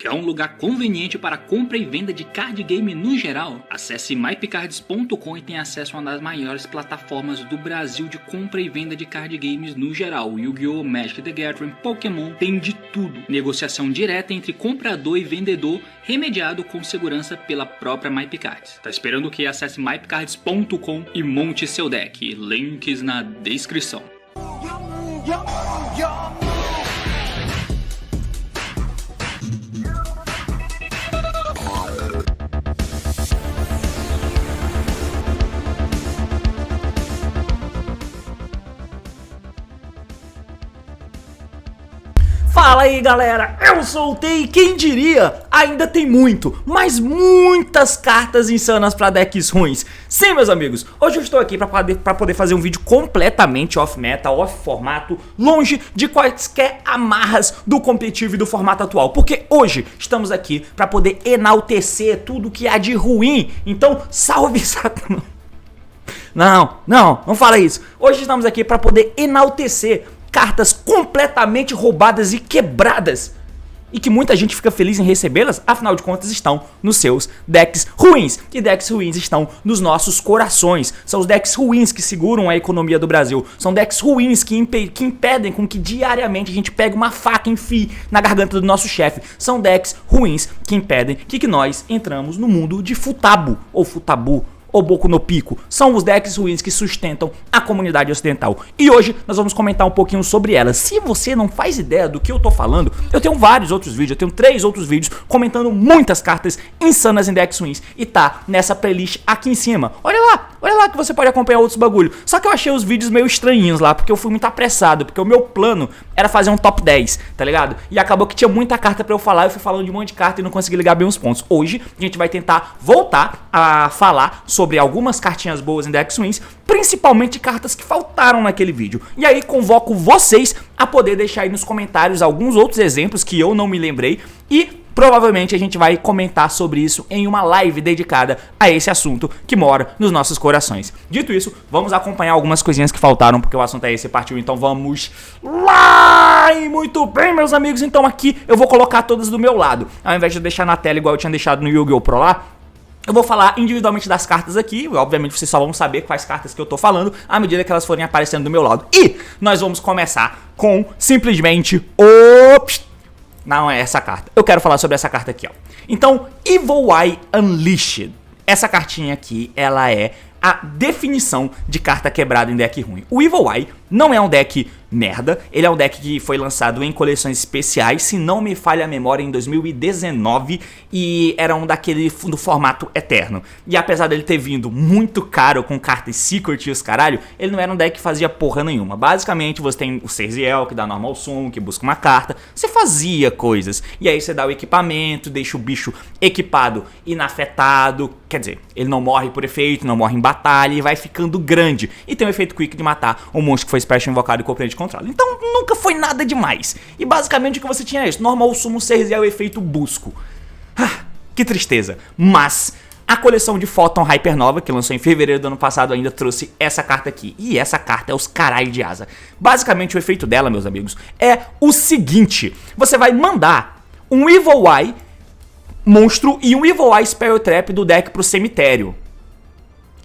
Quer um lugar conveniente para compra e venda de card game no geral? Acesse mypcards.com e tenha acesso a uma das maiores plataformas do Brasil de compra e venda de card games no geral. Yu-Gi-Oh!, Magic the Gathering, Pokémon, tem de tudo. Negociação direta entre comprador e vendedor, remediado com segurança pela própria MyPcards. Tá esperando o que? Acesse mypcards.com e monte seu deck. Links na descrição. Fala aí galera, eu soltei, quem diria, ainda tem muito, mas muitas cartas insanas pra decks ruins. Sim meus amigos, hoje eu estou aqui pra poder fazer um vídeo completamente off-meta, off-formato, longe de quaisquer amarras do competitivo e do formato atual. Porque hoje estamos aqui pra poder enaltecer tudo que há de ruim, então salve Satanás. Não fala isso. Hoje estamos aqui pra poder enaltecer cartas completamente roubadas e quebradas e que muita gente fica feliz em recebê-las, afinal de contas estão nos seus decks ruins. E decks ruins estão nos nossos corações. São os decks ruins que seguram a economia do Brasil. São decks ruins que impedem com que diariamente a gente pegue uma faca e enfie na garganta do nosso chefe. São decks ruins que impedem que nós entramos no mundo de Futabo ou Futabu ou Boku no Pico. São os decks ruins que sustentam a comunidade ocidental. E hoje nós vamos comentar um pouquinho sobre elas. Se você não faz ideia do que eu tô falando, eu tenho vários outros vídeos, eu tenho 3 outros vídeos comentando muitas cartas insanas em decks ruins. E tá nessa playlist aqui em cima. Olha lá que você pode acompanhar outros bagulho. Só que eu achei os vídeos meio estranhinhos lá, porque eu fui muito apressado, porque o meu plano era fazer um top 10, tá ligado? E acabou que tinha muita carta pra eu falar, eu fui falando de um monte de carta e não consegui ligar bem os pontos. Hoje a gente vai tentar voltar a falar sobre algumas cartinhas boas em decks ruins, principalmente cartas que faltaram naquele vídeo. E aí convoco vocês a poder deixar aí nos comentários alguns outros exemplos que eu não me lembrei e provavelmente a gente vai comentar sobre isso em uma live dedicada a esse assunto que mora nos nossos corações. Dito isso, vamos acompanhar algumas coisinhas que faltaram, porque o assunto é esse, partiu, então vamos lá! E muito bem, meus amigos, então aqui eu vou colocar todas do meu lado. Ao invés de eu deixar na tela igual eu tinha deixado no Yu-Gi-Oh! Pro lá, eu vou falar individualmente das cartas aqui. Obviamente vocês só vão saber quais cartas que eu tô falando à medida que elas forem aparecendo do meu lado. E nós vamos começar com simplesmente não é essa carta. Eu quero falar sobre essa carta aqui, ó. Então, Evil Eye Unleashed. Essa cartinha aqui, ela é a definição de carta quebrada em deck ruim. O Evil Eye não é um deck merda, ele é um deck que foi lançado em coleções especiais, se não me falha a memória, em 2019, e era um do formato eterno. E apesar dele ter vindo muito caro com cartas Secret e os caralho, ele não era um deck que fazia porra nenhuma. Basicamente você tem o Serziel, que dá normal summon, que busca uma carta, você fazia coisas, e aí você dá o equipamento, deixa o bicho equipado inafetado, quer dizer, ele não morre por efeito, não morre em batalha, e vai ficando grande, e tem o efeito quick de matar um monstro que foi special invocado e compreende controle. Então nunca foi nada demais. E basicamente o que você tinha é isso: normal summon, Serziel, efeito busco. Que tristeza. Mas a coleção de Photon Hypernova, que lançou em fevereiro do ano passado, ainda trouxe essa carta aqui. E essa carta é os caralho de asa. Basicamente o efeito dela, meus amigos, é o seguinte: você vai mandar um Evil Eye monstro e um Evil Eye Spell Trap do deck pro cemitério.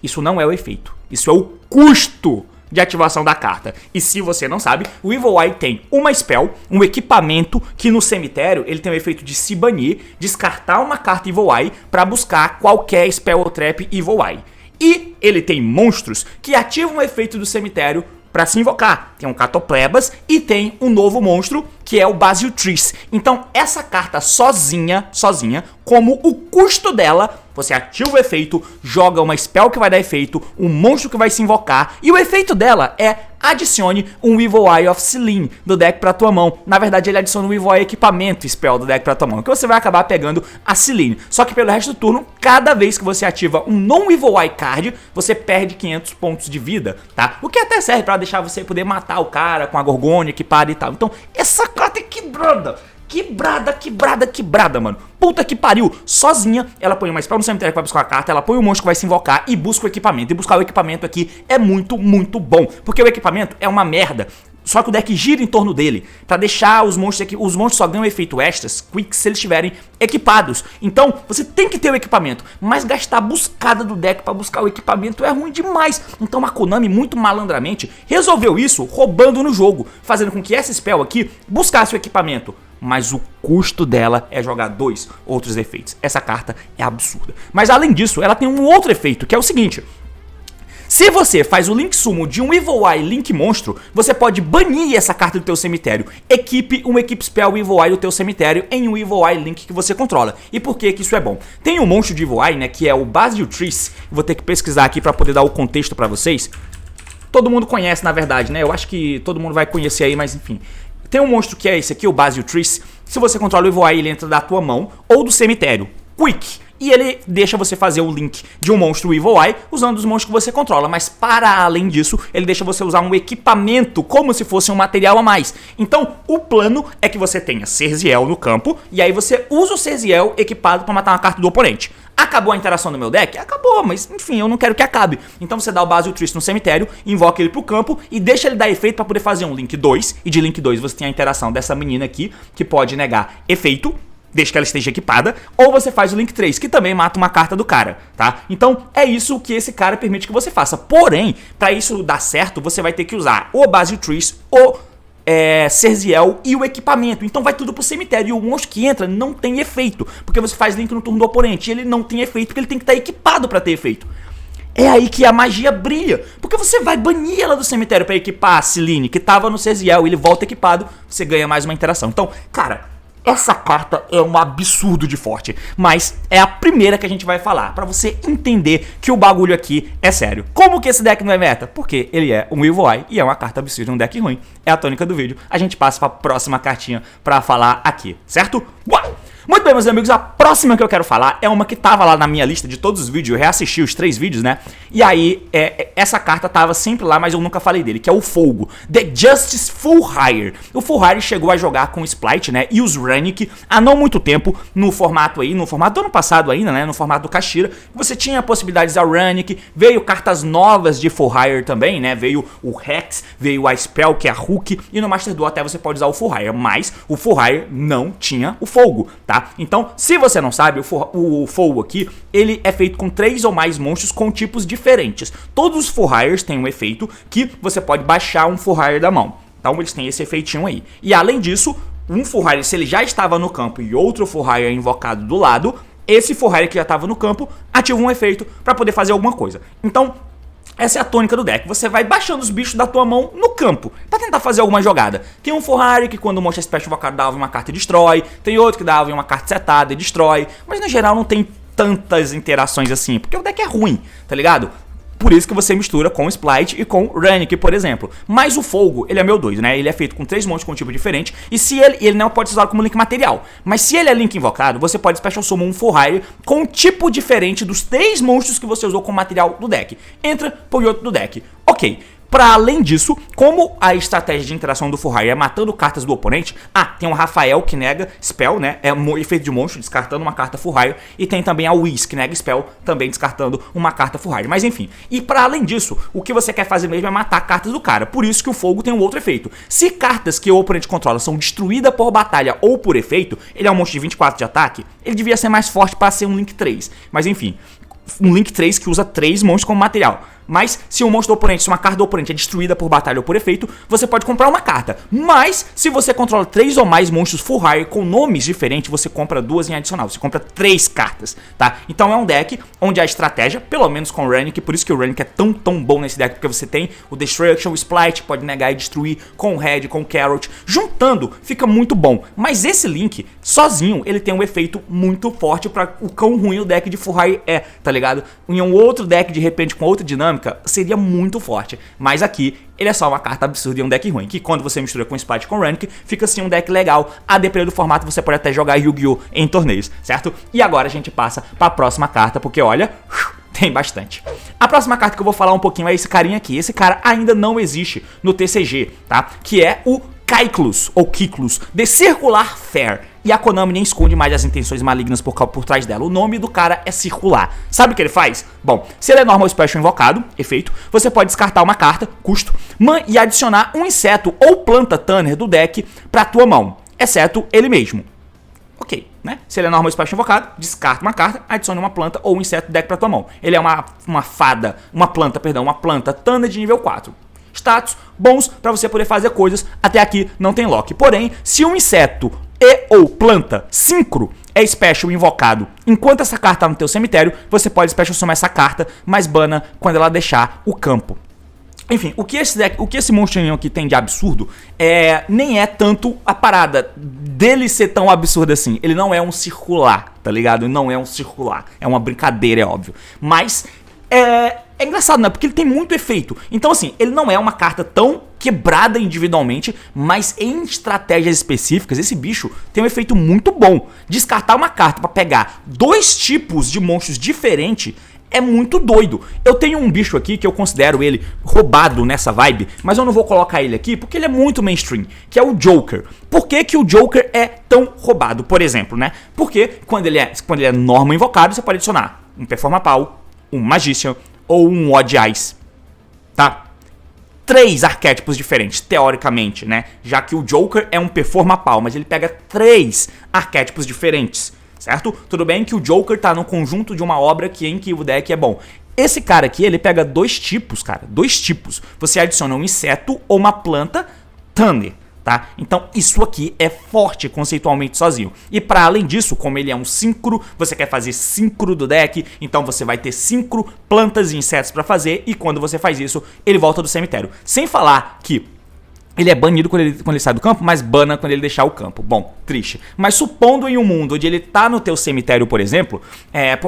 Isso não é o efeito, isso é o custo de ativação da carta. E se você não sabe, o Evil Eye tem uma spell, um equipamento que no cemitério ele tem o efeito de se banir, descartar uma carta Evil Eye para buscar qualquer spell ou trap Evil Eye. E ele tem monstros que ativam o efeito do cemitério para se invocar. Tem um Catoplebas e tem um novo monstro que é o Basiltris. Então essa carta sozinha, como o custo dela, você ativa o efeito, joga uma spell que vai dar efeito, um monstro que vai se invocar, e o efeito dela é adicione um Evil Eye of Selene do deck pra tua mão. Na verdade ele adiciona um Evil Eye equipamento spell do deck pra tua mão, que você vai acabar pegando a Selene. Só que pelo resto do turno, cada vez que você ativa um non-Evil Eye card, você perde 500 pontos de vida, tá? O que até serve pra deixar você poder matar o cara com a Gorgônia equipada e tal. Então essa carta é quebrada. Quebrada, mano. Puta que pariu. Sozinha, ela põe uma spell no cemitério que vai buscar a carta, ela põe o monstro que vai se invocar e busca o equipamento. E buscar o equipamento aqui é muito, muito bom. Porque o equipamento é uma merda. Só que o deck gira em torno dele, pra deixar os monstros aqui. Os monstros só ganham efeito extras, quicks, se eles estiverem equipados. Então, você tem que ter o equipamento. Mas gastar a buscada do deck pra buscar o equipamento é ruim demais. Então a Konami, muito malandramente, resolveu isso roubando no jogo, fazendo com que essa spell aqui buscasse o equipamento. Mas o custo dela é jogar 2 outros efeitos. Essa carta é absurda. Mas além disso, ela tem um outro efeito, que é o seguinte. Se você faz o Link Summon de um Evil Eye Link Monstro, você pode banir essa carta do teu cemitério. Equipe um Equip Spell Evil Eye do teu cemitério em um Evil Eye Link que você controla. E por que isso é bom? Tem um monstro de Evil Eye, né, que é o Basil Triss. Vou ter que pesquisar aqui pra poder dar o contexto pra vocês. Todo mundo conhece, na verdade, né? Eu acho que todo mundo vai conhecer aí, mas enfim. Tem um monstro que é esse aqui, o Basil Triss. Se você controla o Evil Eye, ele entra da tua mão ou do cemitério. Quick! E ele deixa você fazer o link de um monstro Evil Eye usando os monstros que você controla. Mas para além disso, ele deixa você usar um equipamento como se fosse um material a mais. Então, o plano é que você tenha Serziel no campo e aí você usa o Serziel equipado para matar uma carta do oponente. Acabou a interação do meu deck? Acabou, mas enfim, eu não quero que acabe. Então você dá o Basil Triss no cemitério, invoca ele pro campo e deixa ele dar efeito para poder fazer um Link 2. E de Link 2 você tem a interação dessa menina aqui, que pode negar efeito, desde que ela esteja equipada, ou você faz o Link 3, que também mata uma carta do cara, tá? Então é isso que esse cara permite que você faça. Porém, para isso dar certo, você vai ter que usar o Basil Triss, o Serziel e o equipamento. Então vai tudo pro cemitério. E o monstro que entra não tem efeito, porque você faz Link no turno do oponente. E ele não tem efeito, porque ele tem que estar equipado para ter efeito. É aí que a magia brilha, porque você vai banir ela do cemitério para equipar a Celine, que tava no Serziel, ele volta equipado, você ganha mais uma interação. Então, cara, essa carta é um absurdo de forte, mas é a primeira que a gente vai falar, pra você entender que o bagulho aqui é sério. Como que esse deck não é meta? Porque ele é um Evil Eye e é uma carta absurda, um deck ruim. É a tônica do vídeo. A gente passa pra próxima cartinha pra falar aqui, certo? Uau! Muito bem, meus amigos, a próxima que eu quero falar é uma que tava lá na minha lista de todos os vídeos, eu reassisti os 3 vídeos, né? E aí, essa carta tava sempre lá, mas eu nunca falei dele, que é o Fogo, The Justice Full Hire. O Full Hire chegou a jogar com o Splite, né, e os Runic há não muito tempo, no formato do ano passado ainda, né, no formato do Kashira. Você tinha possibilidades ao Runic, veio cartas novas de Full Hire também, né, veio o Rex, veio a Spell, que é a Hook, e no Master Duel até você pode usar o Full Hire, mas o Full Hire não tinha o Fogo, tá? Então, se você não sabe, o Fogo aqui, ele é feito com 3 ou mais monstros com tipos diferentes. Todos os Full Hires têm um efeito que você pode baixar um Full Hire da mão. Então, eles têm esse efeitinho aí. E além disso, um Full Hire, se ele já estava no campo e outro Full Hire invocado do lado, esse Full Hire que já estava no campo ativa um efeito para poder fazer alguma coisa. Então, essa é a tônica do deck. Você vai baixando os bichos da tua mão no campo pra tentar fazer alguma jogada. Tem um Full Hire que quando o monstro é special invocado dava uma carta e destrói. Tem outro que dava uma carta setada e destrói. Mas no geral não tem tantas interações assim, porque o deck é ruim, tá ligado? Por isso que você mistura com Splite e com Runic, por exemplo. Mas o Fogo, ele é meio doido, né? Ele é feito com 3 monstros com um tipo diferente. E se ele não pode ser usado como Link material. Mas se ele é Link invocado, você pode Special Summon um Full Hire com um tipo diferente dos 3 monstros que você usou como material do deck. Entra por outro do deck. Ok. Para além disso, como a estratégia de interação do Full Hire é matando cartas do oponente, tem o Rafael que nega Spell, né? É um efeito de monstro, descartando uma carta Full Hire. E tem também a Whis, que nega Spell, também descartando uma carta Full Hire. Mas enfim, e para além disso, o que você quer fazer mesmo é matar cartas do cara. Por isso que o Fogo tem um outro efeito. Se cartas que o oponente controla são destruídas por batalha ou por efeito, ele é um monstro de 24 de ataque, ele devia ser mais forte para ser um Link 3. Mas enfim, um Link 3 que usa 3 monstros como material. Mas se um monstro do oponente, se uma carta do oponente é destruída por batalha ou por efeito, você pode comprar uma carta. Mas se você controla 3 ou mais monstros Full Hire com nomes diferentes, você compra 2 em adicional. Você compra 3 cartas, tá? Então é um deck onde a estratégia, pelo menos com o Runic, por isso que o Runic é tão bom nesse deck, porque você tem o Destruction, o Splite, pode negar e destruir com o Red, com o Carrot. Juntando, fica muito bom. Mas esse Link, sozinho, ele tem um efeito muito forte para o quão ruim o deck de Full Hire é, tá ligado? Em um outro deck, de repente, com outra dinâmica, seria muito forte, mas aqui ele é só uma carta absurda e um deck ruim, que quando você mistura com Splite e com Runic, fica assim um deck legal. A depender do formato você pode até jogar Yu-Gi-Oh! Em torneios, certo? E agora a gente passa para a próxima carta, porque olha, tem bastante. A próxima carta que eu vou falar um pouquinho é esse carinha aqui. Esse cara ainda não existe no TCG, tá? Que é o Kyklus, ou Kyklus, The Circular Fair. E a Konami nem esconde mais as intenções malignas por trás dela. O nome do cara é circular. Sabe o que ele faz? Bom, se ele é normal special invocado, efeito, você pode descartar uma carta, custo, e adicionar um inseto ou planta Tanner do deck pra tua mão, exceto ele mesmo. Ok, né? Se ele é normal special invocado, descarta uma carta, adicione uma planta ou um inseto do deck pra tua mão. Ele é uma planta Tanner de nível 4. Status bons pra você poder fazer coisas. Até aqui não tem lock. Porém, se um inseto e ou planta Synchro é special invocado enquanto essa carta tá no teu cemitério, você pode special summon essa carta, mas bana quando ela deixar o campo. Enfim, o que esse monstrinho aqui tem de absurdo nem é tanto a parada dele ser tão absurdo assim. Ele não é um circular, tá ligado? Ele não é um circular. É uma brincadeira, é óbvio. Mas é engraçado, né? Porque ele tem muito efeito. Então, assim, ele não é uma carta tão quebrada individualmente, mas em estratégias específicas, esse bicho tem um efeito muito bom. Descartar uma carta pra pegar dois tipos de monstros diferentes é muito doido. Eu tenho um bicho aqui que eu considero ele roubado nessa vibe, mas eu não vou colocar ele aqui porque ele é muito mainstream, que é o Joker. Por que que o Joker é tão roubado, por exemplo, né? Porque quando ele é normal invocado, você pode adicionar um Performapal, um Magician ou um Odd Eyes, tá? 3 arquétipos diferentes, teoricamente, né? Já que o Joker é um Performapal, mas ele pega 3 arquétipos diferentes, certo? Tudo bem que o Joker tá no conjunto de uma obra em que o deck é bom. Esse cara aqui, ele pega 2 tipos, cara. 2 tipos. Você adiciona um inseto ou uma planta Thunder, tá? Então isso aqui é forte conceitualmente sozinho. E para além disso, como ele é um Synchro, você quer fazer Synchro do deck, então você vai ter Synchro, plantas e insetos para fazer, e quando você faz isso, ele volta do cemitério. Sem falar que ele é banido quando ele sai do campo, mas bana quando ele deixar o campo. Bom, triste. Mas supondo em um mundo onde ele tá no teu cemitério, por exemplo,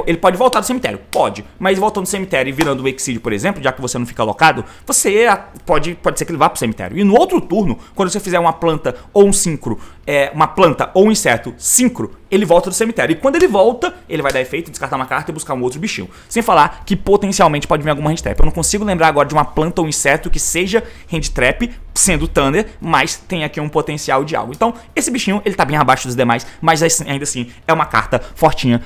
ele pode voltar do cemitério. Pode. Mas voltando do cemitério e virando o Exceed, por exemplo, já que você não fica alocado, você pode ser que ele vá pro cemitério. E no outro turno, quando você fizer uma planta ou um Synchro, uma planta ou um inseto Synchro, ele volta do cemitério. E quando ele volta, ele vai dar efeito, descartar uma carta e buscar um outro bichinho. Sem falar que potencialmente pode vir alguma hand trap. Eu não consigo lembrar agora de uma planta ou um inseto que seja hand trap, sendo Thunder, mas tem aqui um potencial de algo. Então, esse bichinho, ele tá bem abaixo dos demais, mas ainda assim é uma carta fortinha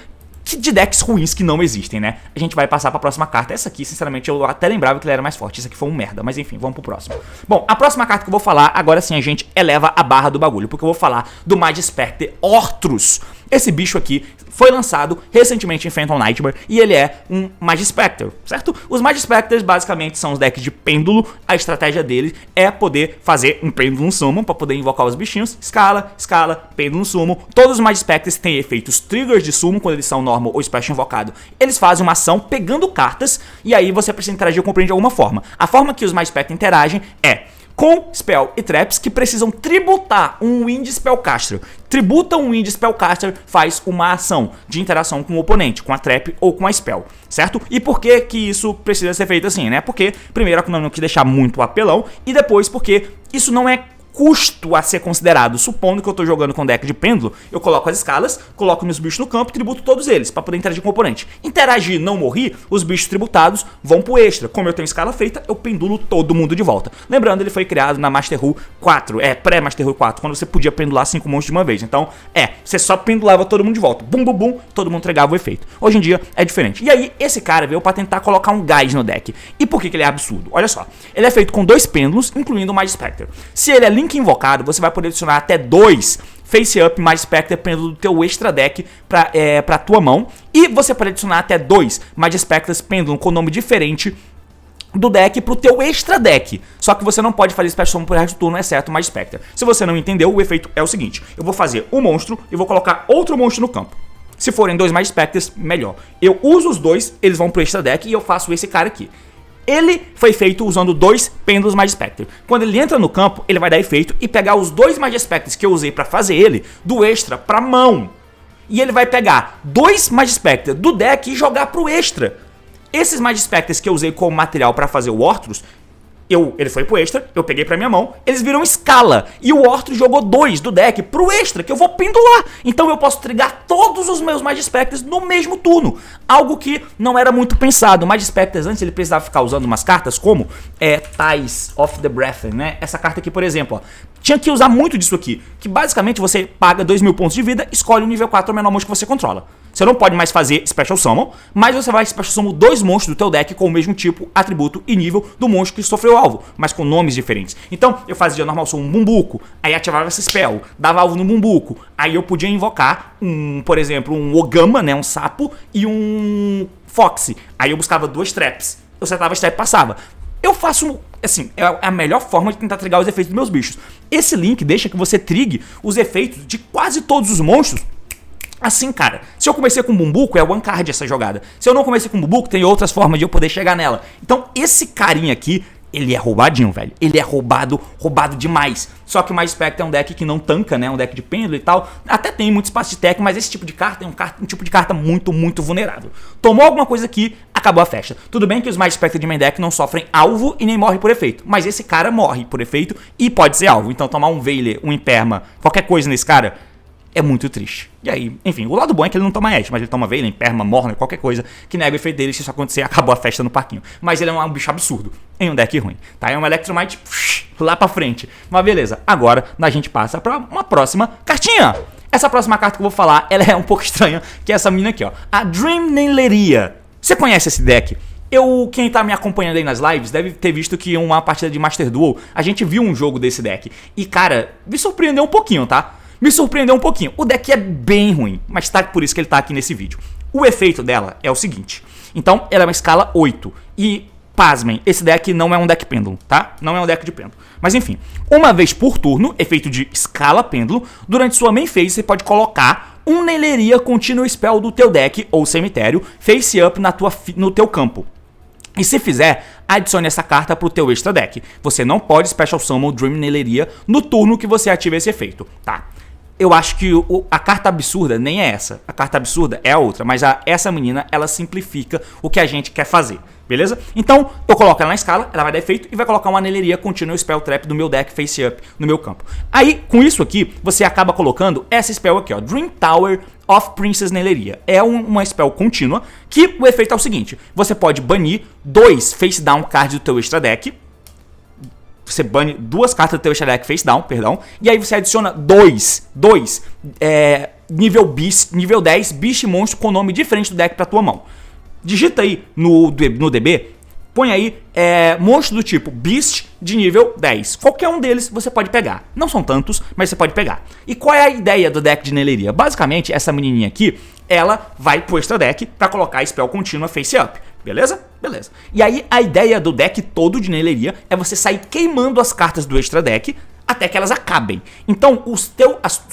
de decks ruins que não existem, né? A gente vai passar pra próxima carta. Essa aqui, sinceramente, eu até lembrava que ele era mais forte. Isso aqui foi um merda, mas enfim, vamos pro próximo. Bom, a próxima carta que eu vou falar, agora sim a gente eleva a barra do bagulho, porque eu vou falar do Magispecter Orthrus. Esse bicho aqui foi lançado recentemente em Phantom Nightmare e ele é um Magispecter, certo? Os Magispecters basicamente são os decks de pêndulo. A estratégia deles é poder fazer um Pendulum Summon para poder invocar os bichinhos. Escala, Pendulum Summon. Todos os Magispecters têm efeitos triggers de summon quando eles são normal ou special invocado. Eles fazem uma ação pegando cartas e aí você precisa interagir ou compreender de alguma forma. A forma que os Magispecters interagem é com spell e traps que precisam tributar um Wind Spellcaster. Tributa um Wind Spellcaster, faz uma ação de interação com o oponente, com a trap ou com a spell, certo? E por que que isso precisa ser feito assim, né? Porque, primeiro, a Konami não quis deixar muito apelão, e depois porque isso não é custo a ser considerado. Supondo que eu tô jogando com deck de pêndulo, eu coloco as escalas, coloco meus bichos no campo e tributo todos eles pra poder interagir com o oponente. Interagir, não morrer, os bichos tributados vão pro extra. Como eu tenho escala feita, eu pendulo todo mundo de volta. Lembrando, ele foi criado na Master Rule 4, pré-Master Rule 4, quando você podia pendular 5 monstros de uma vez. Então, você só pendulava todo mundo de volta. Bum, bum, bum, todo mundo entregava o efeito. Hoje em dia é diferente. E aí, esse cara veio pra tentar colocar um gás no deck. E por que que ele é absurdo? Olha só, ele é feito com 2 pêndulos, incluindo o Magispecter. Se ele é link invocado, você vai poder adicionar até 2 Face Up Magispecter pêndulo do teu extra deck pra tua mão. E você pode adicionar até 2 Magispecters pêndulo com nome diferente do deck pro teu extra deck. Só que você não pode fazer Special Summon por resto do turno, exceto o Magispecter. Se você não entendeu, o efeito é o seguinte: eu vou fazer um monstro e vou colocar outro monstro no campo. Se forem 2 Magispecters, melhor. Eu uso os 2, eles vão pro extra deck e eu faço esse cara aqui. Ele foi feito usando 2 pêndulos Magispecter. Quando ele entra no campo, ele vai dar efeito e pegar os 2 Magispecters que eu usei pra fazer ele do extra pra mão. E ele vai pegar 2 Magispecter do deck e jogar pro extra. Esses Magispecters que eu usei como material pra fazer o Orthrus, ele foi pro extra, eu peguei pra minha mão, eles viram escala. E o Orthrus jogou 2 do deck pro extra, que eu vou pendular. Então eu posso trigar todos os meus Magispecters no mesmo turno. Algo que não era muito pensado. O Magispecters antes ele precisava ficar usando umas cartas como Ties of the Breathen, né? Essa carta aqui, por exemplo, ó. tinha que usar muito disso aqui. Que basicamente você paga 2.000 pontos de vida, escolhe o nível 4 ou menor monstro que você controla. Você não pode mais fazer Special Summon, mas você vai Special Summon 2 monstros do teu deck com o mesmo tipo, atributo e nível do monstro que sofreu alvo, mas com nomes diferentes. Então, eu fazia normal summon um Bumbuco, aí ativava essa spell, dava alvo no Bumbuco, aí eu podia invocar por exemplo, um Ogama, né, um sapo, e um Foxy. Aí eu buscava 2 traps, eu setava a trap e passava. Eu faço, assim, é a melhor forma de tentar trigar os efeitos dos meus bichos. Esse link deixa que você trigue os efeitos de quase todos os monstros. Assim, cara, se eu comecei com Bumbuco, é one card essa jogada. Se eu não comecei com Bumbuco, tem outras formas de eu poder chegar nela. Então, esse carinha aqui, ele é roubadinho, velho. Ele é roubado demais. Só que o My Spectre é um deck que não tanca, né? Um deck de pêndulo e tal. Até tem muito espaço de tech, mas esse tipo de carta é um tipo de carta muito, muito vulnerável. Tomou alguma coisa aqui, acabou a festa. Tudo bem que os My Spectre de main deck não sofrem alvo e nem morrem por efeito. Mas esse cara morre por efeito e pode ser alvo. Então tomar um Veiler, um Imperma, qualquer coisa nesse cara é muito triste. E aí, enfim, o lado bom é que ele não toma edge, mas ele toma Veiler, Imperma, Morna, qualquer coisa que nega o efeito dele. Se isso acontecer, acabou a festa no parquinho. Mas ele é um bicho absurdo em um deck ruim, tá? É um Electromite lá pra frente. Mas beleza, agora a gente passa pra uma próxima cartinha. Essa próxima carta que eu vou falar, ela é um pouco estranha, que é essa menina aqui, ó. A Dream Naileria. Você conhece esse deck? Quem tá me acompanhando aí nas lives deve ter visto que uma partida de Master Duel, a gente viu um jogo desse deck. E, cara, me surpreendeu um pouquinho, tá? Me surpreendeu um pouquinho. O deck é bem ruim, mas tá por isso que ele tá aqui nesse vídeo. O efeito dela é o seguinte. Então, ela é uma escala 8. E, pasmem, esse deck não é um deck pêndulo, tá? Não é um deck de pêndulo. Mas enfim, uma vez por turno, efeito de escala pêndulo, durante sua main phase você pode colocar um Naileria Continual Spell do teu deck ou cemitério face up no teu campo. E se fizer, adicione essa carta pro teu extra deck. Você não pode Special Summon Dream Naileria no turno que você ativa esse efeito, tá? Eu acho que a carta absurda nem é essa. A carta absurda é a outra, mas essa menina, ela simplifica o que a gente quer fazer, beleza? Então, eu coloco ela na escala, ela vai dar efeito e vai colocar uma Naileria Continual Spell Trap do meu deck face up no meu campo. Aí, com isso aqui, você acaba colocando essa spell aqui, ó, Dream Tower of Princess Naileria. É uma spell contínua que o efeito é o seguinte: você pode banir 2 face down cards do teu extra deck. Você bane 2 cartas do teu extra deck face down, perdão. E aí você adiciona 2 nível 10 bicho monstro com nome diferente do deck pra tua mão. Digita aí no DB, põe aí monstro do tipo Beast de nível 10. Qualquer um deles você pode pegar. Não são tantos, mas você pode pegar. E qual é a ideia do deck de Naileria? Basicamente, essa menininha aqui, ela vai pro extra deck pra colocar a spell contínua face up. Beleza? Beleza. E aí a ideia do deck todo de Naileria é você sair queimando as cartas do extra deck até que elas acabem. Então os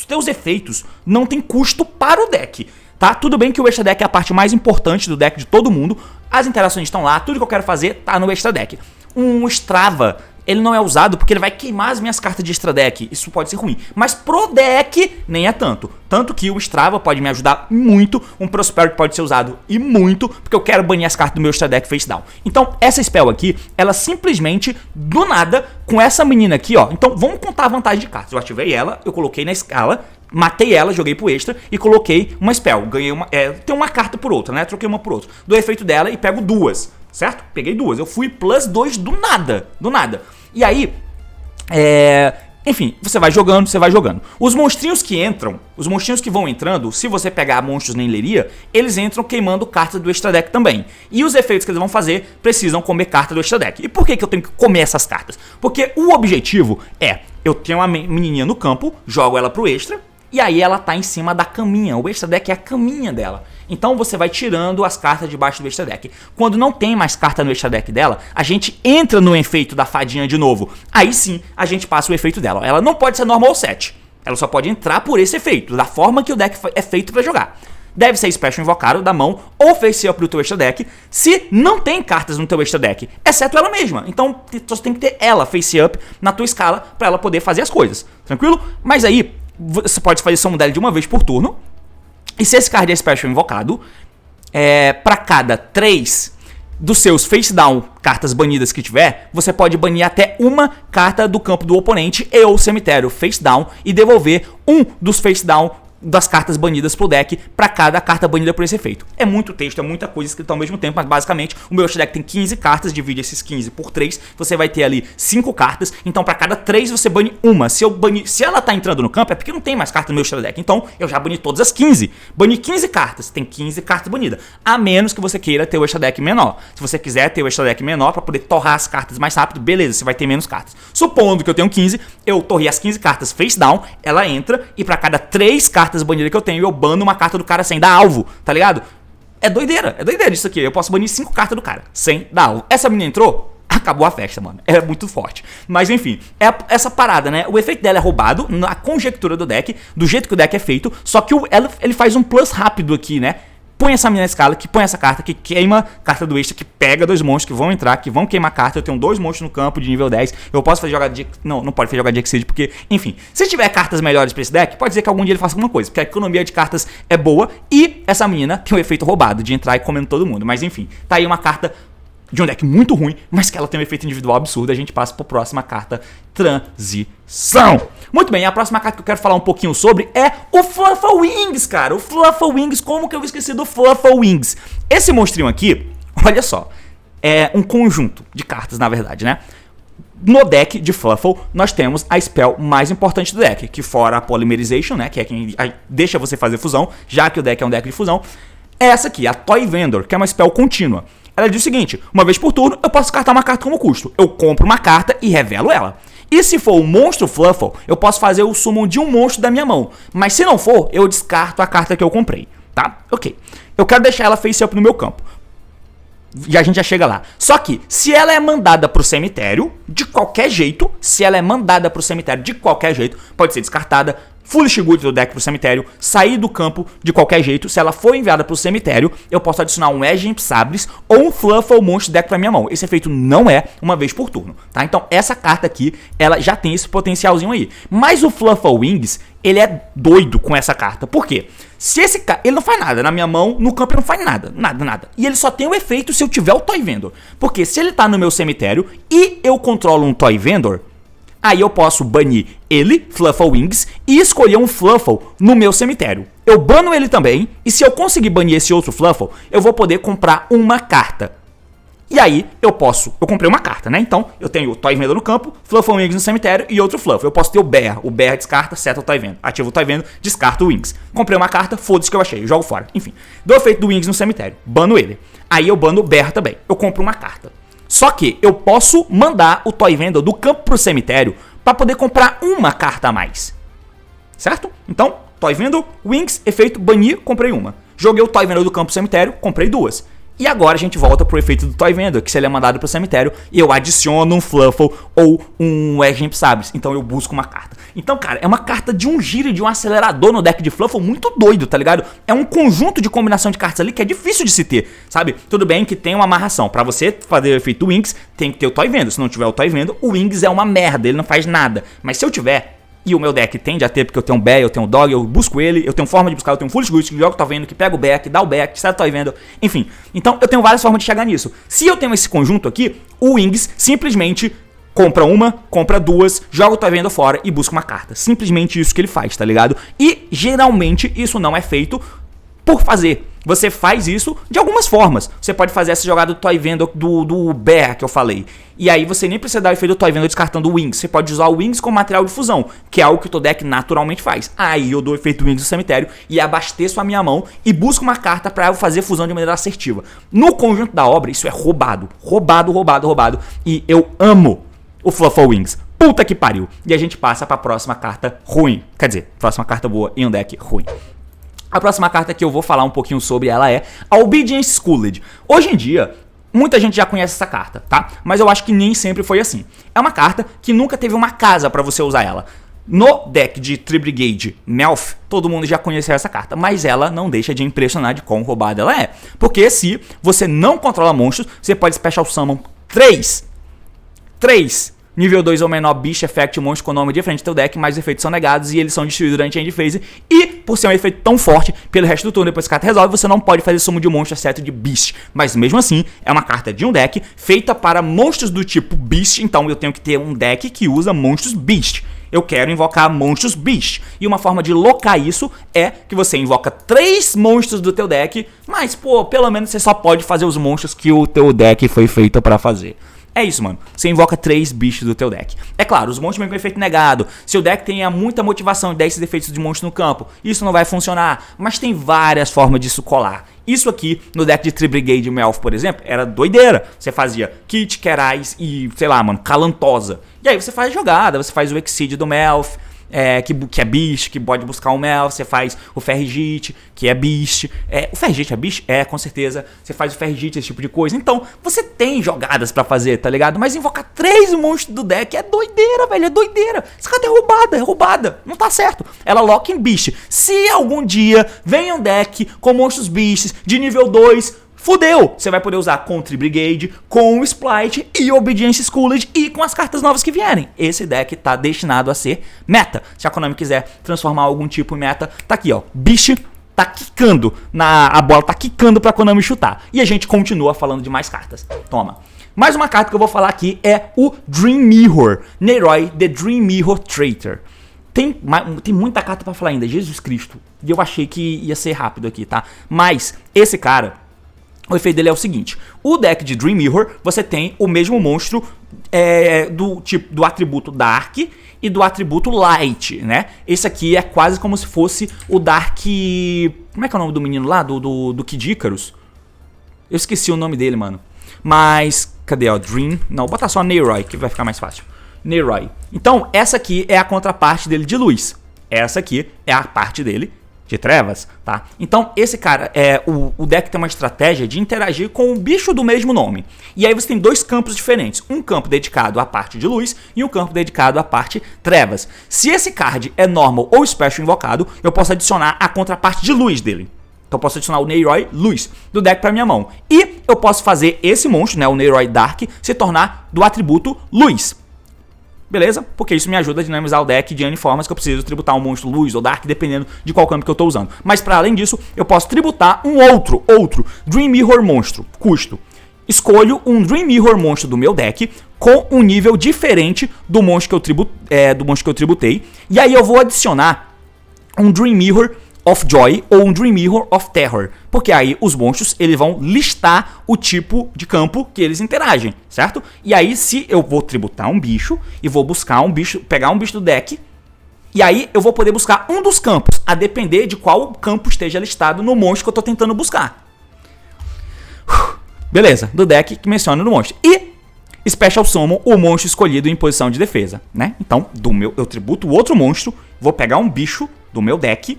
teus efeitos não tem custo para o deck, tá? Tudo bem que o extra deck é a parte mais importante do deck de todo mundo. As interações estão lá, tudo que eu quero fazer tá no extra deck. Um Strava, ele não é usado porque ele vai queimar as minhas cartas de extra deck. Isso pode ser ruim. Mas pro deck, nem é tanto. Tanto que o Strava pode me ajudar muito. Um Prosperity pode ser usado e muito, porque eu quero banir as cartas do meu extra deck face down. Então, essa spell aqui, ela simplesmente, do nada, com essa menina aqui, ó. Então, vamos contar a vantagem de cartas. Eu ativei ela, eu coloquei na escala, matei ela, joguei pro extra e coloquei uma spell. Ganhei tem uma carta por outra, né? Troquei uma por outra. Dou efeito dela e pego 2. Certo? Peguei 2. Eu fui +2 do nada. Do nada. E aí, enfim, você vai jogando, Os monstrinhos que vão entrando, se você pegar monstros na Naileria, eles entram queimando cartas do extra deck também. E os efeitos que eles vão fazer precisam comer carta do extra deck. E por que eu tenho que comer essas cartas? Porque o objetivo eu tenho uma menininha no campo, jogo ela pro extra, e aí ela tá em cima da caminha. O extra deck é a caminha dela. Então você vai tirando as cartas debaixo do extra deck. Quando não tem mais carta no extra deck dela, a gente entra no efeito da fadinha de novo. Aí sim, a gente passa o efeito dela. Ela não pode ser normal set. Ela só pode entrar por esse efeito, da forma que o deck é feito pra jogar. Deve ser special invocado da mão ou face up do teu extra deck, se não tem cartas no teu extra deck, exceto ela mesma. Então você tem que ter ela face up na tua escala pra ela poder fazer as coisas. Tranquilo? Mas aí, você pode fazer summon dela de uma vez por turno. E se esse card é special invocado, para cada 3 dos seus face down cartas banidas que tiver, você pode banir até uma carta do campo do oponente e ou cemitério face down e devolver um dos face down das cartas banidas pro deck pra cada carta banida por esse efeito. É muito texto, é muita coisa escrita ao mesmo tempo, mas basicamente o meu deck tem 15 cartas, divide esses 15 por 3, você vai ter ali 5 cartas, então pra cada 3 você bane uma. Se ela tá entrando no campo é porque não tem mais carta no meu deck, então eu já bani todas as 15. Bani 15 cartas, tem 15 cartas banidas, a menos que você queira ter o extra deck menor. Se você quiser ter o extra deck menor pra poder torrar as cartas mais rápido, beleza, você vai ter menos cartas. Supondo que eu tenho 15, eu torrei as 15 cartas face down, ela entra e pra cada 3 cartas banidas que eu tenho, eu bano uma carta do cara sem dar alvo, tá ligado? É doideira isso aqui. Eu posso banir 5 cartas do cara sem dar alvo. Essa menina entrou, acabou a festa, mano. É muito forte. Mas enfim, é essa parada, né? O efeito dela é roubado na conjectura do deck, do jeito que o deck é feito, só que ele faz um plus rápido aqui, né? Põe essa minha escala, que põe essa carta, que queima carta do extra, que pega 2 monstros que vão entrar, que vão queimar carta. Eu tenho 2 monstros no campo de nível 10. Eu posso fazer jogada de... Não pode fazer jogada de Exceed, porque... Enfim, se tiver cartas melhores pra esse deck, pode dizer que algum dia ele faça alguma coisa. Porque a economia de cartas é boa e essa menina tem o efeito roubado de entrar e comendo todo mundo. Mas enfim, tá aí uma carta de um deck muito ruim, mas que ela tem um efeito individual absurdo. A gente passa pra próxima carta, Transição. Muito bem, a próxima carta que eu quero falar um pouquinho sobre é o Flufferwings, cara. O Flufferwings, como que eu esqueci do Flufferwings? Esse monstrinho aqui, olha só, é um conjunto de cartas, na verdade, né? No deck de Fluffle, nós temos a spell mais importante do deck, que fora a Polymerization, né? Que é quem deixa você fazer fusão, já que o deck é um deck de fusão. É essa aqui, a Toy Vendor, que é uma spell contínua. Ela diz o seguinte: uma vez por turno, eu posso descartar uma carta como custo. Eu compro uma carta e revelo ela. E se for um monstro Fluffle, eu posso fazer o summon de um monstro da minha mão. Mas se não for, eu descarto a carta que eu comprei, tá? Ok. Eu quero deixar ela face up no meu campo. E a gente já chega lá. Só que, se ela é mandada pro cemitério, de qualquer jeito, pode ser descartada, Foolish Good do deck pro cemitério, sair do campo de qualquer jeito. Se ela for enviada pro cemitério, eu posso adicionar um Agent Sabres ou um Fluffle monstro deck pra minha mão. Esse efeito não é uma vez por turno, tá? Então essa carta aqui, ela já tem esse potencialzinho aí. Mas o Flufferwings, ele é doido com essa carta. Por quê? Se esse cara, ele não faz nada na minha mão, no campo ele não faz nada, nada. E ele só tem o efeito se eu tiver o Toy Vendor. Porque se ele tá no meu cemitério e eu controlo um Toy Vendor, aí eu posso banir ele, Flufferwings, e escolher um Fluffle no meu cemitério. Eu bano ele também, e se eu conseguir banir esse outro Fluffle, eu vou poder comprar uma carta. E aí eu comprei uma carta, né? Então eu tenho o Toy Vendor no campo, Flufferwings no cemitério e outro Fluffle. Eu posso ter o Bear descarta, seta o Toy Vendor. Ativo o Toy Vendor, descarta o Wings. Comprei uma carta, foda-se que eu achei, jogo fora. Enfim, dou o efeito do Wings no cemitério, bano ele. Aí eu bano o Bear também, eu compro uma carta. Só que eu posso mandar o Toy Vendor do campo pro cemitério para poder comprar uma carta a mais. Certo? Então, Toy Vendor, Wings, efeito, banir, comprei uma. Joguei o Toy Vendor do campo pro cemitério, comprei 2. E agora a gente volta pro efeito do Toy Vendor, que se ele é mandado pro cemitério, eu adiciono um Fluffle ou um Agent Sabres. Então eu busco uma carta. Então, cara, é uma carta de um giro e de um acelerador no deck de Fluffle muito doido, tá ligado? É um conjunto de combinação de cartas ali que é difícil de se ter, sabe? Tudo bem que tem uma amarração. Pra você fazer o efeito Wings, tem que ter o Toy Vendor. Se não tiver o Toy Vendor, o Wings é uma merda, ele não faz nada. Mas se eu tiver... E o meu deck tende a ter, porque eu tenho um Bear, eu tenho um Dog, eu busco ele, eu tenho forma de buscar, eu tenho um Foolish Good, que joga o Toy Vendor, que pega o Bear, que dá o Bear, que sai o Toy Vendor, enfim. Então eu tenho várias formas de chegar nisso. Se eu tenho esse conjunto aqui, o Wings simplesmente compra uma, compra 2, joga o Toy Vendor fora e busca uma carta. Simplesmente isso que ele faz, tá ligado? E geralmente isso não é feito por fazer. Você faz isso de algumas formas. Você pode fazer essa jogada do Toy Vendor do Bear que eu falei. E aí você nem precisa dar o efeito do Toy Vendor descartando o Wings. Você pode usar o Wings como material de fusão, que é algo que o teu deck naturalmente faz. Aí eu dou o efeito Wings no cemitério e abasteço a minha mão e busco uma carta para eu fazer fusão de maneira assertiva. No conjunto da obra, isso é roubado. Roubado. E eu amo o Flufferwings. Puta que pariu. E a gente passa pra próxima carta ruim. Quer dizer, próxima carta boa em um deck ruim. A próxima carta que eu vou falar um pouquinho sobre ela é a Obedience Schooled. Hoje em dia, muita gente já conhece essa carta, tá? Mas eu acho que nem sempre foi assim. É uma carta que nunca teve uma casa pra você usar ela. No deck de Tri-Brigade Melf, todo mundo já conheceu essa carta, mas ela não deixa de impressionar de quão roubada ela é. Porque se você não controla monstros, você pode Special Summon 3 nível 2 ou menor Beast Effect monstro com nome diferente do teu deck, mas os efeitos são negados e eles são destruídos durante a end phase. E por ser um efeito tão forte, pelo resto do turno, depois que a carta resolve, você não pode fazer summon de monstro exceto de Beast. Mas mesmo assim, é uma carta de um deck feita para monstros do tipo Beast, então eu tenho que ter um deck que usa monstros Beast. eu quero invocar monstros Beast. E uma forma de locar isso é que você invoca 3 monstros do teu deck, mas, pô, pelo menos você só pode fazer os monstros que o teu deck foi feito pra fazer. É isso, mano. Você invoca 3 bichos do teu deck. É claro, os monstros vêm com efeito negado. Se o deck tenha muita motivação de dar esses efeitos de monstro no campo, isso não vai funcionar. Mas tem várias formas disso colar. Isso aqui, no deck de Tri-Brigade Melf, por exemplo, era doideira. Você fazia Kit, Kerais e, sei lá, mano, Calantosa. E aí você faz jogada, você faz o Exceed do Melf, que é Beast, que pode buscar um Melf. Você faz o Ferrijit, que é Beast. O Ferrijit é Beast? Com certeza. Você faz o Ferrijit, esse tipo de coisa. Então, você tem jogadas pra fazer, tá ligado? Mas invocar 3 monstros do deck é doideira, velho. É doideira. Essa carta é roubada. Não tá certo. Ela loca em Beast. Se algum dia vem um deck com monstros Beasts de nível 2... fudeu! Você vai poder usar com Tri-Brigade, com o Splice e Obedience Schooled e com as cartas novas que vierem. Esse deck tá destinado a ser meta. Se a Konami quiser transformar algum tipo em meta, tá aqui, ó. Beast tá quicando, a bola tá quicando pra Konami chutar. E a gente continua falando de mais cartas. Toma. Mais uma carta que eu vou falar aqui é o Dream Mirror. Neroy, The Dream Mirror Traitor. Tem muita carta pra falar ainda, Jesus Cristo. E eu achei que ia ser rápido aqui, tá? Mas esse cara... o efeito dele é o seguinte: o deck de Dream Mirror, você tem o mesmo monstro do atributo Dark e do atributo Light, né? Esse aqui é quase como se fosse o Dark... como é que é o nome do menino lá? Do Kid Icarus? Eu esqueci o nome dele, mano. Mas, cadê, ó? Dream... não, vou botar só Neroy, que vai ficar mais fácil. Neroy. Então, essa aqui é a contraparte dele de luz. Essa aqui é a parte dele de trevas, tá? Então, esse cara, o deck tem uma estratégia de interagir com um bicho do mesmo nome. E aí você tem 2 campos diferentes. Um campo dedicado à parte de luz e um campo dedicado à parte trevas. Se esse card é normal ou special invocado, eu posso adicionar a contraparte de luz dele. Então eu posso adicionar o Neroy Luz do deck pra minha mão. E eu posso fazer esse monstro, né, o Neroy Dark, se tornar do atributo Luz. Beleza? Porque isso me ajuda a dinamizar o deck de N formas que eu preciso tributar um monstro Luz ou Dark, dependendo de qual campo que eu estou usando. Mas para além disso, eu posso tributar um outro Dream Mirror monstro. Custo. Escolho um Dream Mirror monstro do meu deck com um nível diferente do monstro que eu tributei. E aí eu vou adicionar um Dream Mirror of Joy ou um Dream Mirror of Terror, porque aí os monstros eles vão listar o tipo de campo que eles interagem, certo? E aí se eu vou tributar um bicho e vou buscar um bicho, pegar um bicho do deck, e aí eu vou poder buscar um dos campos, a depender de qual campo esteja listado no monstro que eu tô tentando buscar. Beleza, do deck que menciona no monstro. E Special Summon o monstro escolhido em posição de defesa, né? Então, eu tributo o outro monstro, vou pegar um bicho do meu deck,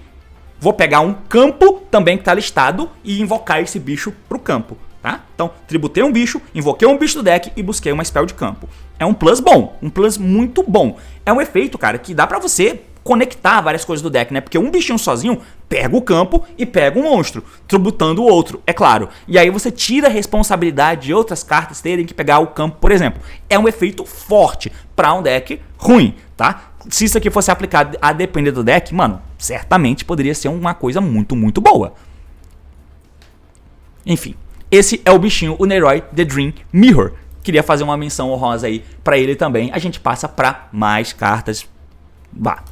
vou pegar um campo também que está listado e invocar esse bicho pro campo, tá? Então, tributei um bicho, invoquei um bicho do deck e busquei uma spell de campo. É um plus bom, um plus muito bom. É um efeito, cara, que dá pra você conectar várias coisas do deck, né? Porque um bichinho sozinho pega o campo e pega um monstro, tributando o outro, é claro. E aí você tira a responsabilidade de outras cartas terem que pegar o campo, por exemplo. É um efeito forte pra um deck ruim, tá? Se isso aqui fosse aplicado a depender do deck, mano, certamente poderia ser uma coisa muito, muito boa. Enfim, esse é o bichinho, o Neroy The Dream Mirror. Queria fazer uma menção honrosa aí pra ele também. A gente passa pra mais cartas. Vá.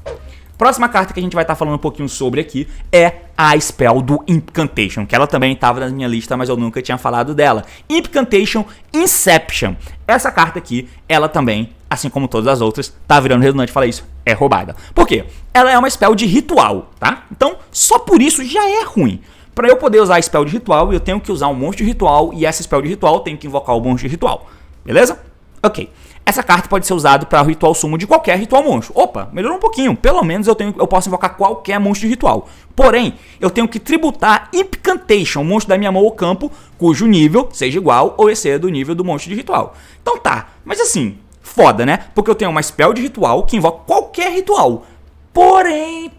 Próxima carta que a gente vai estar falando um pouquinho sobre aqui é a spell do Incantation, que ela também estava na minha lista, mas eu nunca tinha falado dela. Incantation Inception. Essa carta aqui, ela também, assim como todas as outras, tá virando redundante falar isso, é roubada. Por quê? Ela é uma spell de ritual, tá? Então, só por isso já é ruim. Para eu poder usar a spell de ritual, eu tenho que usar um monstro de ritual, e essa spell de ritual tem que invocar o monstro de ritual. Beleza? Ok. Essa carta pode ser usada para o ritual sumo de qualquer ritual monstro. Opa, melhorou um pouquinho. Pelo menos eu posso invocar qualquer monstro de ritual. Porém, eu tenho que tributar Incantation, um monstro da minha mão ou campo, cujo nível seja igual ou exceda o nível do monstro de ritual. Então tá, mas assim, foda, né? Porque eu tenho uma spell de ritual que invoca qualquer ritual. Porém,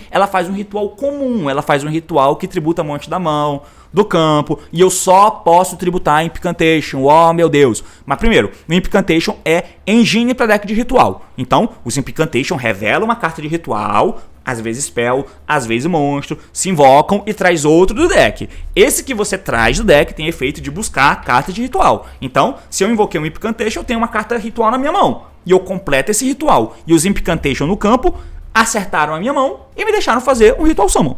ela faz um ritual comum. Ela faz um ritual que tributa monstro da mão, do campo, e eu só posso tributar Incantation. Oh, meu Deus. Mas primeiro, o Incantation é engine para deck de ritual. Então, o Incantation revela uma carta de ritual às vezes spell, às vezes monstro, se invocam e traz outro do deck. Esse que você traz do deck tem efeito de buscar carta de ritual. Então, se eu invoquei um Incantation, eu tenho uma carta ritual na minha mão. E eu completo esse ritual. E os Incantation no campo acertaram a minha mão e me deixaram fazer um Ritual Summon.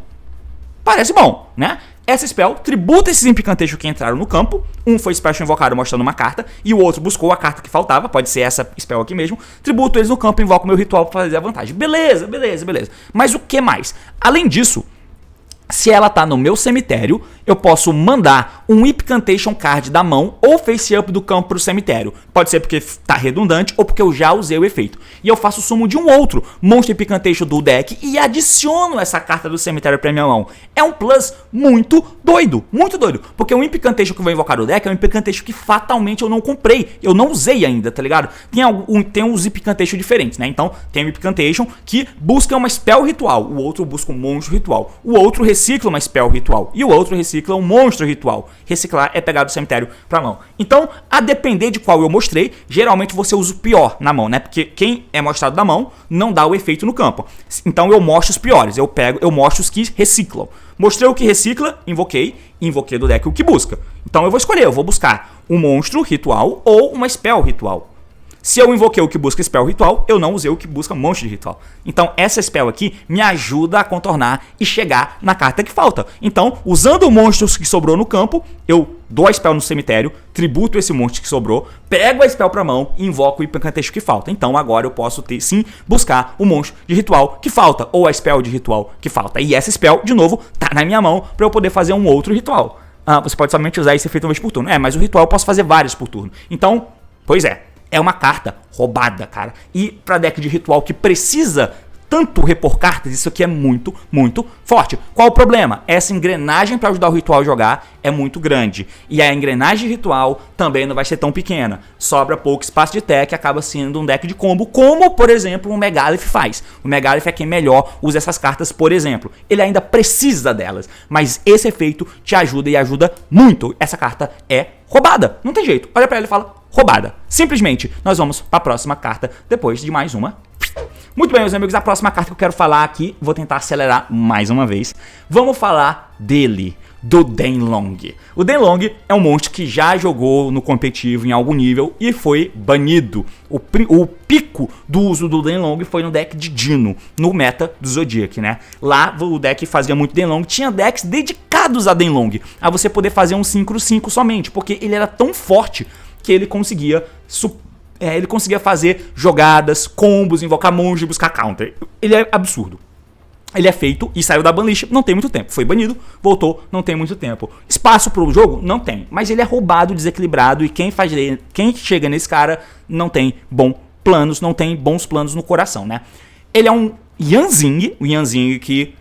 Parece bom, né? Essa spell tributa esses Incantation que entraram no campo. Um foi Special invocado mostrando uma carta, e o outro buscou a carta que faltava, pode ser essa spell aqui mesmo. Tributo eles no campo e invoco o meu ritual para fazer a vantagem. Beleza, beleza, beleza. Mas o que mais? Além disso, se ela tá no meu cemitério, eu posso mandar um Incantation card da mão ou face up do campo pro cemitério. Pode ser porque tá redundante ou porque eu já usei o efeito. E eu faço o sumo de um outro monstro Incantation do deck e adiciono essa carta do cemitério pra minha mão. É um plus muito doido, porque o Incantation que eu vou invocar no deck é um Incantation que fatalmente eu não comprei, eu não usei ainda, tá ligado? Tem uns Incantation diferentes, né? Então tem um Incantation que busca uma spell ritual, o outro busca um monstro ritual, o outro recicla uma spell ritual e o outro recicla um monstro ritual. Reciclar é pegar do cemitério pra mão. Então, a depender de qual eu mostrei, geralmente você usa o pior na mão, né? Porque quem é mostrado na mão não dá o efeito no campo. Então eu mostro os piores, eu mostro os que reciclam. Mostrei o que recicla, invoquei do deck o que busca. Então eu vou escolher, eu vou buscar um monstro ritual ou uma spell ritual. Se eu invoquei o que busca spell ritual, eu não usei o que busca monstro de ritual. Então essa spell aqui me ajuda a contornar e chegar na carta que falta. Então, usando o monstro que sobrou no campo, eu dou a spell no cemitério, tributo esse monstro que sobrou, pego a spell pra mão e invoco o Incantation que falta. Então agora eu posso sim buscar o monstro de ritual que falta, ou a spell de ritual que falta. E essa spell, de novo, tá na minha mão pra eu poder fazer um outro ritual. Você pode somente usar esse efeito uma vez por turno. Mas o ritual eu posso fazer vários por turno. Então, pois é. É uma carta roubada, cara. E pra deck de ritual que precisa tanto repor cartas, isso aqui é muito, muito forte. Qual o problema? Essa engrenagem para ajudar o ritual a jogar é muito grande. E a engrenagem de ritual também não vai ser tão pequena. Sobra pouco espaço de tech, acaba sendo um deck de combo, como, por exemplo, o Megalith faz. O Megalith é quem melhor usa essas cartas, por exemplo. Ele ainda precisa delas, mas esse efeito te ajuda e ajuda muito. Essa carta é roubada. Não tem jeito. Olha pra ela e fala, roubada. Simplesmente, nós vamos para a próxima carta depois de mais uma. Muito bem, meus amigos, a próxima carta que eu quero falar aqui, vou tentar acelerar mais uma vez. Vamos falar dele, do Denlong. O Denlong é um monstro que já jogou no competitivo em algum nível e foi banido. O pico do uso do Denlong foi no deck de Dino, no meta do Zodiac, né? Lá o deck fazia muito Denlong, tinha decks dedicados a Denlong, a você poder fazer um 5/5 somente, porque ele era tão forte que ele conseguia fazer jogadas, combos, invocar monge e buscar counter. Ele é absurdo. Ele é feito e saiu da banlist não tem muito tempo. Foi banido, voltou, não tem muito tempo. Espaço pro jogo? Não tem. Mas ele é roubado, desequilibrado e quem chega nesse cara não tem não tem bons planos no coração, né? Ele é um Yanzing, o Yanzing que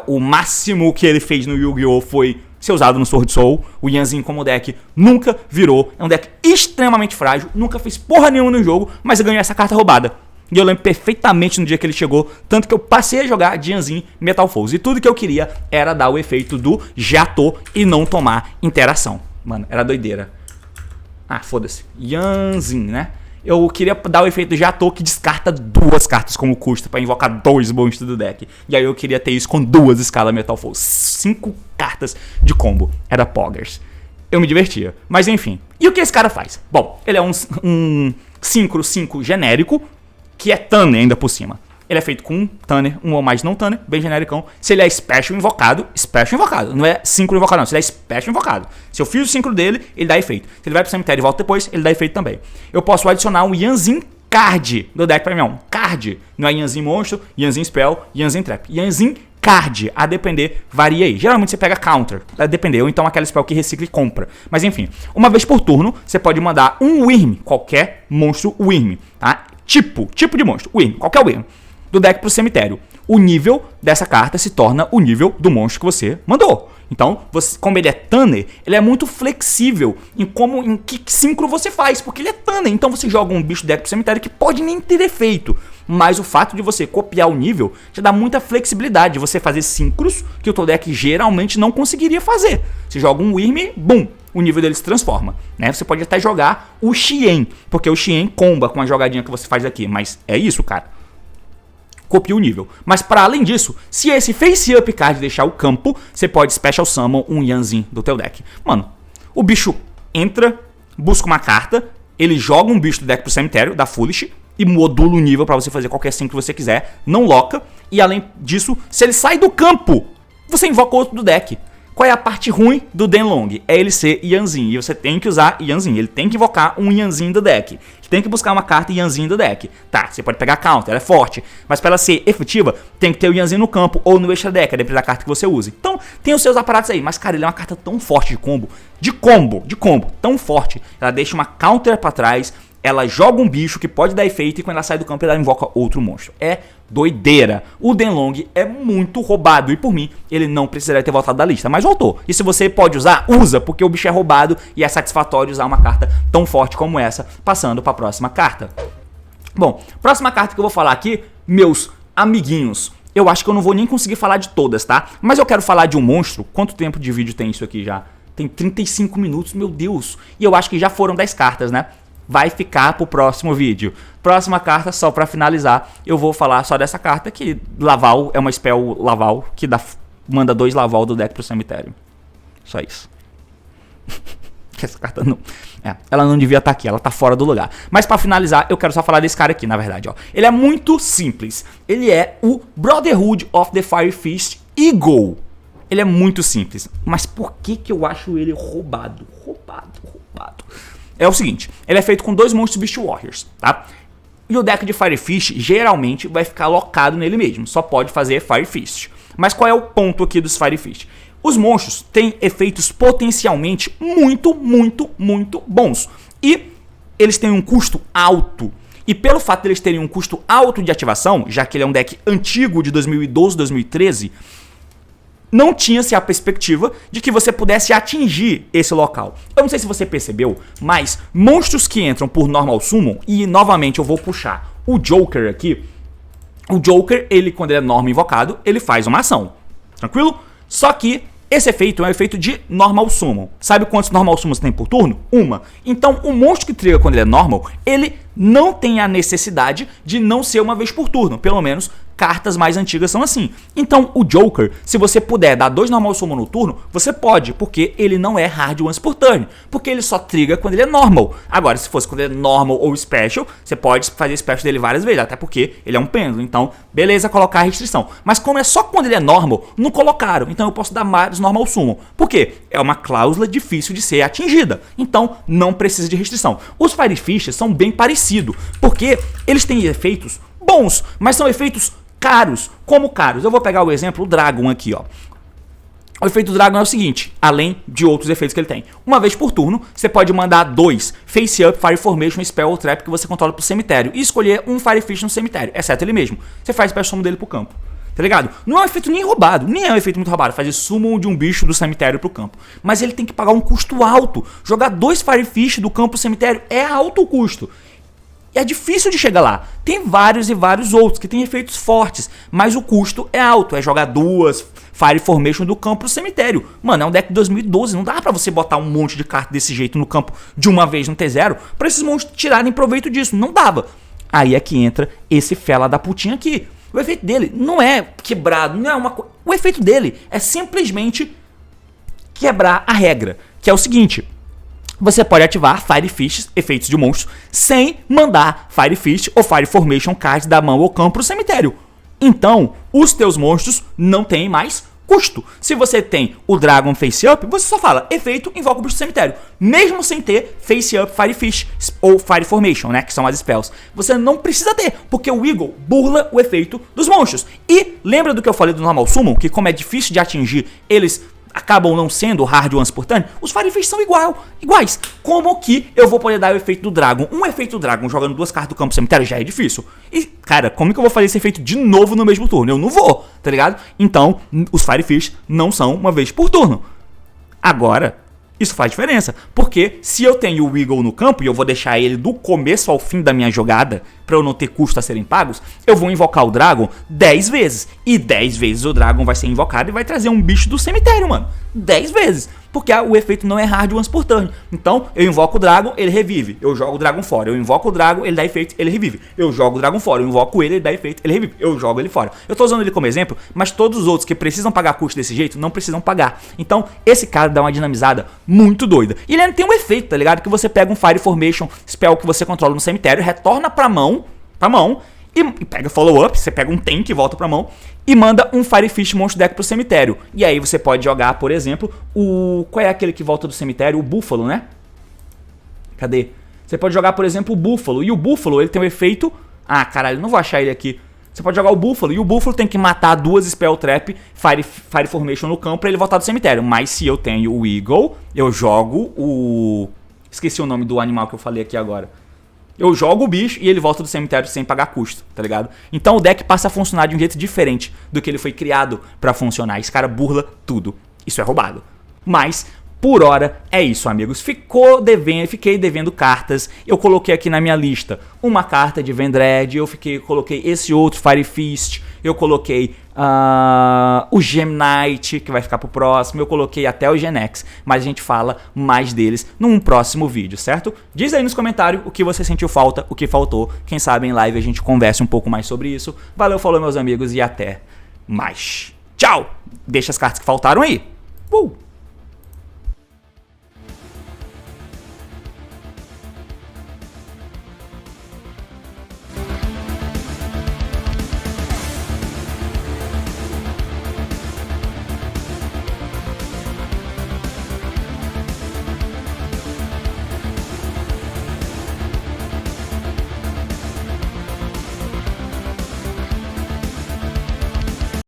o máximo que ele fez no Yu-Gi-Oh! Foi ser usado no Sword Soul. O Yanzing como deck nunca virou. É um deck extremamente frágil, nunca fez porra nenhuma no jogo, mas ganhou essa carta roubada. E eu lembro perfeitamente no dia que ele chegou, tanto que eu passei a jogar de Yanzing Metal Foes. E tudo que eu queria era dar o efeito do já tô e não tomar interação. Mano, era doideira. Foda-se. Yanzing, né? Eu queria dar o efeito já tô que descarta 2 cartas como custo pra invocar 2 monstros do deck. E aí eu queria ter isso com 2 escalas Metal Foes. 5 cartas de combo. Era Poggers. Eu me divertia. Mas enfim. E o que esse cara faz? Bom, ele é um 5/5 genérico, que é Tanner ainda por cima. Ele é feito com Tanner, um ou mais não Tanner, bem genericão. Se ele é Special invocado. Não é 5 invocado não, se ele é Special invocado. Se eu fiz o 5 dele, ele dá efeito. Se ele vai pro cemitério e volta depois, ele dá efeito também. Eu posso adicionar um Yanzing Card do deck pra mim. Card, não é Yanzing Monstro, Yanzing Spell, Yanzing Trap. Yanzing Card, a depender, varia aí. Geralmente você pega Counter, a depender, ou então aquela spell que recicla e compra. Mas enfim, uma vez por turno, você pode mandar um Wyrm, qualquer monstro Wyrm, tá? Tipo de monstro, Wyrm, qualquer Wyrm, do deck pro cemitério. O nível dessa carta se torna o nível do monstro que você mandou. Então, como ele é Tanner, ele é muito flexível em que sincro você faz, porque ele é Tanner. Então você joga um bicho do deck pro cemitério que pode nem ter efeito. Mas o fato de você copiar o nível te dá muita flexibilidade de você fazer sincros que o teu deck geralmente não conseguiria fazer. Você joga um Wyrm, bum, o nível dele se transforma, né? Você pode até jogar o Xien, porque o Xien comba com a jogadinha que você faz aqui, mas é isso, cara. copia o nível. Mas para além disso, se esse Face Up card deixar o campo, você pode Special Summon um Yanzin do teu deck. Mano, o bicho entra, busca uma carta, ele joga um bicho do deck pro cemitério, da Foolish, e modula o nível pra você fazer qualquer sim que você quiser, não loca, e além disso, se ele sai do campo, você invoca outro do deck. Qual é a parte ruim do Denlong? É ele ser Yanzin, e você tem que usar Yanzin, ele tem que invocar um Yanzin do deck. Tem que buscar uma carta Yanzin do deck. Tá, você pode pegar counter, ela é forte, mas pra ela ser efetiva, tem que ter o Yanzin no campo ou no extra deck, depende da carta que você use. Então, tem os seus aparatos aí, mas cara, ele é uma carta tão forte de combo, tão forte. Ela deixa uma counter pra trás, ela joga um bicho que pode dar efeito e quando ela sai do campo ela invoca outro monstro. É doideira. O Denlong é muito roubado e por mim ele não precisaria ter voltado da lista, mas voltou. E se você pode usar, usa, porque o bicho é roubado e é satisfatório usar uma carta tão forte como essa, passando para a próxima carta. Bom, próxima carta que eu vou falar aqui, meus amiguinhos. Eu acho que eu não vou nem conseguir falar de todas, tá? Mas eu quero falar de um monstro. Quanto tempo de vídeo tem isso aqui já? Tem 35 minutos, meu Deus. E eu acho que já foram 10 cartas, né? Vai ficar pro próximo vídeo. Próxima carta, só pra finalizar, eu vou falar só dessa carta que Laval é uma spell Laval que manda 2 Laval do deck pro cemitério. Só isso. Que essa carta não... ela não devia estar aqui, ela tá fora do lugar. Mas pra finalizar, eu quero só falar desse cara aqui, na verdade, ó. Ele é muito simples. Ele é o Brotherhood of the Fire Fist Eagle. Ele é muito simples. Mas por que eu acho ele roubado? É o seguinte, ele é feito com 2 monstros Beast Warriors, tá? E o deck de Fire Fist geralmente vai ficar locado nele mesmo, só pode fazer Fire Fist. Mas qual é o ponto aqui dos Fire Fist? Os monstros têm efeitos potencialmente muito bons. E eles têm um custo alto. E pelo fato de eles terem um custo alto de ativação, já que ele é um deck antigo de 2012, 2013... não tinha-se a perspectiva de que você pudesse atingir esse local. Eu não sei se você percebeu, mas monstros que entram por Normal Summon, e novamente eu vou puxar o Joker aqui. O Joker, ele quando ele é normal invocado, ele faz uma ação. Tranquilo? Só que esse efeito é um efeito de Normal Summon. Sabe quantos Normal Summons tem por turno? Uma. Então o monstro que triga quando ele é normal, ele não tem a necessidade de não ser uma vez por turno. Pelo menos cartas mais antigas são assim. Então o Joker, se você puder dar 2 Normal Summon no turno, você pode, porque ele não é Hard Once por turn, porque ele só triga quando ele é normal. Agora, se fosse quando ele é normal ou special, você pode fazer special dele várias vezes, até porque ele é um pêndulo. Então, beleza, colocar a restrição. Mas como é só quando ele é normal, não colocaram. Então eu posso dar mais Normal Summon. Por quê? É uma cláusula difícil de ser atingida. Então, não precisa de restrição. Os Fire Fish são bem parecidos, porque eles têm efeitos bons, mas são efeitos caros. Como caros? Eu vou pegar o exemplo do Dragon aqui, ó. O efeito do Dragon é o seguinte, além de outros efeitos que ele tem. Uma vez por turno, você pode mandar 2 Face Up, Fire Formation, Spell ou Trap que você controla pro cemitério e escolher um Fire Fish no cemitério, exceto ele mesmo. Você faz Special Summon dele pro campo. Tá ligado? Não é um efeito nem roubado, nem é um efeito muito roubado, fazer summon de um bicho do cemitério pro campo. Mas ele tem que pagar um custo alto. Jogar 2 Fire Fish do campo pro cemitério é alto custo. E é difícil de chegar lá. Tem vários e vários outros que têm efeitos fortes, mas o custo é alto. É jogar 2 Fire Formation do campo pro cemitério. Mano, é um deck de 2012, não dá pra você botar um monte de carta desse jeito no campo de uma vez no T0 pra esses monstros tirarem proveito disso. Não dava. Aí é que entra esse fela da putinha aqui. O efeito dele não é quebrado, não é uma coisa. O efeito dele é simplesmente quebrar a regra, que é o seguinte: você pode ativar Fire Fish, efeitos de monstros, sem mandar Fire Fish ou Fire Formation cards da mão ou campo pro cemitério. Então, os teus monstros não têm mais custo. Se você tem o Dragon Face Up, você só fala efeito, invoca o bicho do cemitério, mesmo sem ter Face Up, Fire Fish ou Fire Formation, né, que são as spells. Você não precisa ter, porque o Eagle burla o efeito dos monstros. E lembra do que eu falei do Normal Summon, que como é difícil de atingir, eles acabam não sendo Hard Once por turn, os Fire Fish são iguais. Como que eu vou poder dar o efeito do Dragon? Um efeito do Dragon jogando 2 cartas do campo cemitério já é difícil. E, cara, como que eu vou fazer esse efeito de novo no mesmo turno? Eu não vou, tá ligado? Então, os Fire Fish não são uma vez por turno. Agora, isso faz diferença, porque se eu tenho o Eagle no campo e eu vou deixar ele do começo ao fim da minha jogada para eu não ter custos a serem pagos, eu vou invocar o Dragon 10 vezes. E 10 vezes o Dragon vai ser invocado e vai trazer um bicho do cemitério, mano. 10 vezes. porque o efeito não é hard once por turn. Então, eu invoco o Dragon, ele revive. Eu jogo o Dragon fora. Eu invoco o Dragon, ele dá efeito, ele revive. Eu jogo o Dragon fora. Eu invoco ele dá efeito, ele revive. Eu jogo ele fora. Eu tô usando ele como exemplo, mas todos os outros que precisam pagar custo desse jeito, não precisam pagar. Então, esse cara dá uma dinamizada muito doida. E ele ainda tem um efeito, tá ligado? Que você pega um Fire Formation spell que você controla no cemitério, retorna pra mão, e pega follow-up, você pega um tank e volta pra mão, e manda um Firefish Monster Deck pro cemitério. E aí você pode jogar, por exemplo, qual é aquele que volta do cemitério? O Búfalo, né? Cadê? Você pode jogar, por exemplo, o Búfalo. E o Búfalo, ele tem um efeito... Ah, caralho, não vou achar ele aqui. Você pode jogar o Búfalo, e o Búfalo tem que matar 2 Spell Trap, Fire Formation no campo pra ele voltar do cemitério. Mas se eu tenho o Eagle, eu jogo o... Esqueci o nome do animal que eu falei aqui agora. Eu jogo o bicho e ele volta do cemitério sem pagar custo, tá ligado? Então o deck passa a funcionar de um jeito diferente do que ele foi criado pra funcionar. Esse cara burla tudo. Isso é roubado. Mas, por hora, é isso, amigos. Fiquei devendo cartas. Eu coloquei aqui na minha lista uma carta de Vendread. Coloquei esse outro Fire Fist. Eu coloquei o Gem Knight, que vai ficar pro próximo. Eu coloquei até o Genex, mas a gente fala mais deles num próximo vídeo, certo? Diz aí nos comentários o que você sentiu falta, o que faltou. Quem sabe em live a gente conversa um pouco mais sobre isso. Valeu, falou, meus amigos, e até mais. Tchau! Deixa as cartas que faltaram aí.